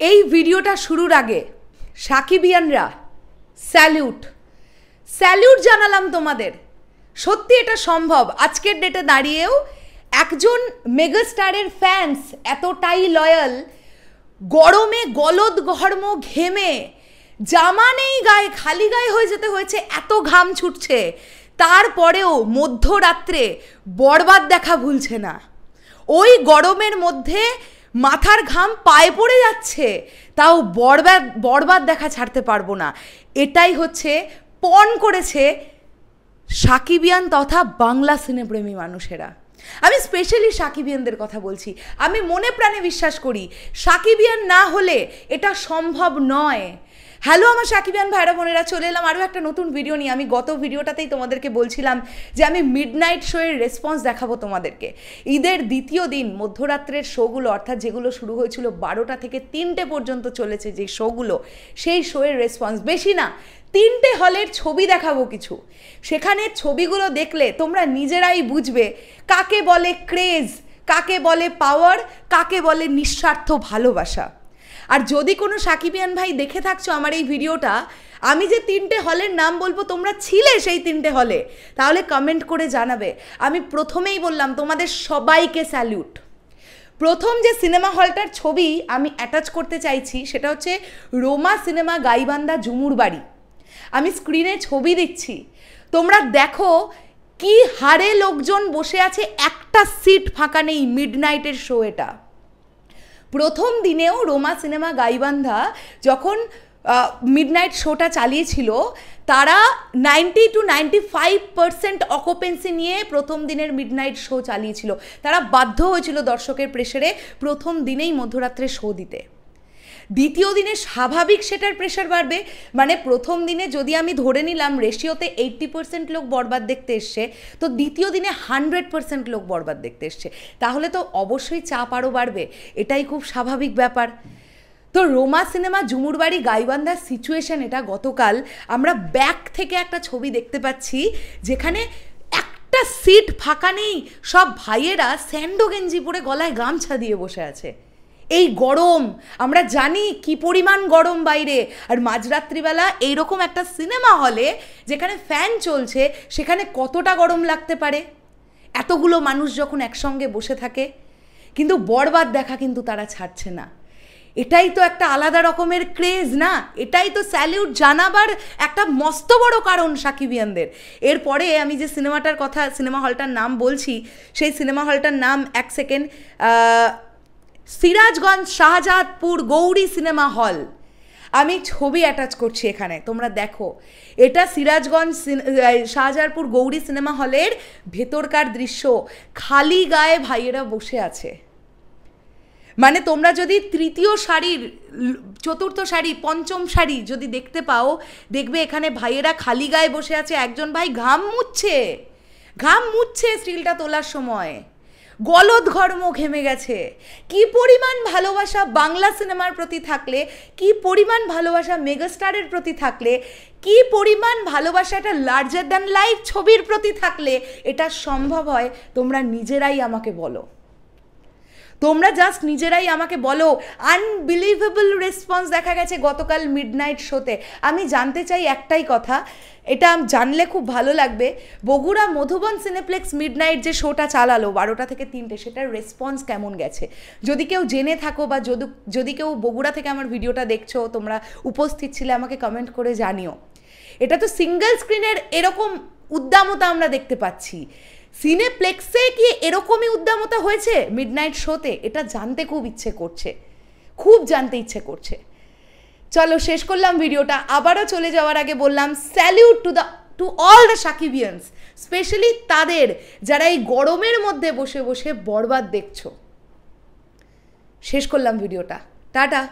এই ভিডিওটা শুরুর আগে সাকিবিয়ানরা স্যালিউট স্যালিউট জানালাম তোমাদের। সত্যি এটা সম্ভব আজকের ডেটে দাঁড়িয়েও একজন মেগাস্টারের ফ্যান্স এতটাই লয়াল, গরমে গলদ ঘর্ম ঘেমে জামা নেই গায়ে, খালি গায়ে হয়ে যেতে হয়েছে, এত ঘাম ছুটছে, তারপরেও মধ্যরাত্রে বরবাদ দেখা ভুলছে না। ওই গরমের মধ্যে মাথার ঘাম পায়ে পড়ে যাচ্ছে, তাও বরবাদ দেখা ছাড়তে পারবো না। এটাই হচ্ছে পণ করেছে সাকিবিয়ান তথা বাংলা সিনেপ্রেমী মানুষেরা। আমি স্পেশালি সাকিবিয়ানদের কথা বলছি। আমি মনে প্রাণে বিশ্বাস করি সাকিবিয়ান না হলে এটা সম্ভব নয়। হ্যালো আমার সাকিবিয়ান ভাইরা বোনেরা, চলে এলাম আরও একটা নতুন ভিডিও নিয়ে। আমি গত ভিডিওটাতেই তোমাদেরকে বলছিলাম যে আমি মিডনাইট শোয়ের রেসপন্স দেখাবো তোমাদেরকে। ঈদের দ্বিতীয় দিন মধ্যরাত্রের শোগুলো, অর্থাৎ যেগুলো শুরু হয়েছিল 12টা থেকে 3টে পর্যন্ত চলেছে যে শোগুলো, সেই শোয়ের রেসপন্স। বেশি না, 3টে হলের ছবি দেখাবো কিছু। সেখানে ছবিগুলো দেখলে তোমরা নিজেরাই বুঝবে কাকে বলে ক্রেজ, কাকে বলে পাওয়ার, কাকে বলে নিঃস্বার্থ ভালোবাসা। আর যদি কোনো সাকিবিয়ান ভাই দেখে থাকছো আমার এই ভিডিওটা, আমি যে 3টে হলের নাম বলবো তোমরা ছিলে সেই 3টে হলে, তাহলে কমেন্ট করে জানাবে। আমি প্রথমেই বললাম তোমাদের সবাইকে স্যালিউট। প্রথম যে সিনেমা হলটার ছবি আমি অ্যাটাচ করতে চাইছি সেটা হচ্ছে রোমা সিনেমা গাইবান্ধা ঝুমুর বাড়ি। আমি স্ক্রিনে ছবি দিচ্ছি, তোমরা দেখো কি হারে লোকজন বসে আছে, একটা সিট ফাঁকা নেই। মিডনাইটের শো এটা। প্রথম দিনেও রোমা সিনেমা গাইবান্ধা যখন মিডনাইট শোটা চালিয়েছিল, তারা 90 to 95% অকুপেন্সি নিয়ে প্রথম দিনের মিডনাইট শো চালিয়েছিল। তারা বাধ্য হয়েছিল দর্শকের প্রেসারে প্রথম দিনেই মধ্যরাত্রে শো দিতে। দ্বিতীয় দিনে স্বাভাবিক সেটার প্রেশার বাড়বে। মানে প্রথম দিনে যদি আমি ধরে নিলাম রেশিওতে 80% লোক বরবাদ দেখতে এসছে, তো দ্বিতীয় দিনে 100% লোক বরবাদ দেখতে এসছে, তাহলে তো অবশ্যই চাপ আরও বাড়বে। এটাই খুব স্বাভাবিক ব্যাপার। তো রোমা সিনেমা ঝুমুর বাড়ি গাইবান্ধার সিচুয়েশন এটা। গতকাল আমরা ব্যাক থেকে একটা ছবি দেখতে পাচ্ছি যেখানে একটা সিট ফাঁকা নেই, সব ভাইয়েরা স্যান্ডো গেঞ্জি পরে গলায় গামছা দিয়ে বসে আছে। এই গরম, আমরা জানি কি পরিমাণ গরম বাইরে, আর মাঝরাত্রিবেলা এইরকম একটা সিনেমা হলে যেখানে ফ্যান চলছে সেখানে কতটা গরম লাগতে পারে এতগুলো মানুষ যখন একসঙ্গে বসে থাকে। কিন্তু বরবাদ দেখা কিন্তু তারা ছাড়ছে না। এটাই তো একটা আলাদা রকমের ক্রেজ না? এটাই তো স্যালিউট জানাবার একটা মস্ত বড় কারণ সাকিবিয়ানদের। এরপরে আমি যে সিনেমাটার কথা, সিনেমা হলটার নাম বলছি, সেই সিনেমা হলটার নাম এক second, Sirajganj Shahzadpur Gouri cinema hall. আমি ছবি অ্যাটাচ করছি এখানে, তোমরা দেখো। এটা সিরাজগঞ্জ শাহজাদপুর গৌরী সিনেমা হলের ভেতরকার দৃশ্য। খালি গায়ে ভাইয়েরা বসে আছে। মানে তোমরা যদি তৃতীয় সারির, চতুর্থ সারি, পঞ্চম সারি যদি দেখতে পাও, দেখবে এখানে ভাইয়েরা খালি গায়ে বসে আছে। একজন ভাই ঘাম মুছছে স্টিলটা তোলার সময়, গলদ ঘর্ম ঘেমে গেছে। কি পরিমাণ ভালোবাসা বাংলা সিনেমার প্রতি থাকলে, কি পরিমাণ ভালোবাসা মেগাস্টারের প্রতি থাকলে, কি পরিমাণ ভালোবাসা একটা লার্জার দ্যান লাইফ ছবির প্রতি থাকলে এটা সম্ভব হয়, তোমরা নিজেরাই আমাকে বলো। তোমরা জাস্ট নিজেরাই আমাকে বলো। আনবিলিভেবল রেসপন্স দেখা গেছে গতকাল মিডনাইট শোতে। আমি জানতে চাই একটাই কথা, এটা জানলে খুব ভালো লাগবে, বগুড়া মধুবন সিনেপ্লেক্স মিডনাইট যে শোটা চালালো 12টা থেকে 3টে, সেটার রেসপন্স কেমন গেছে? যদি কেউ জেনে থাকো বা যদি কেউ বগুড়া থেকে আমার ভিডিওটা দেখছো, তোমরা উপস্থিত ছিলে, আমাকে কমেন্ট করে জানিও। এটা তো সিঙ্গেল স্ক্রিনের এরকম উদ্দামতা আমরা দেখতে পাচ্ছি। সিনেপ্লেক্সে কি এরকমই উদ্দামতা হয়েছে মিডনাইট শোতে? এটা জানতে খুব জানতে ইচ্ছে করছে। চলো শেষ করলাম ভিডিওটা। আবারও চলে যাওয়ার আগে বললাম salute to all the Sakibians, specially তাদের যারা এই গরমের মধ্যে বসে বসে বরবাদ দেখছো। শেষ করলাম ভিডিওটা, টাটা।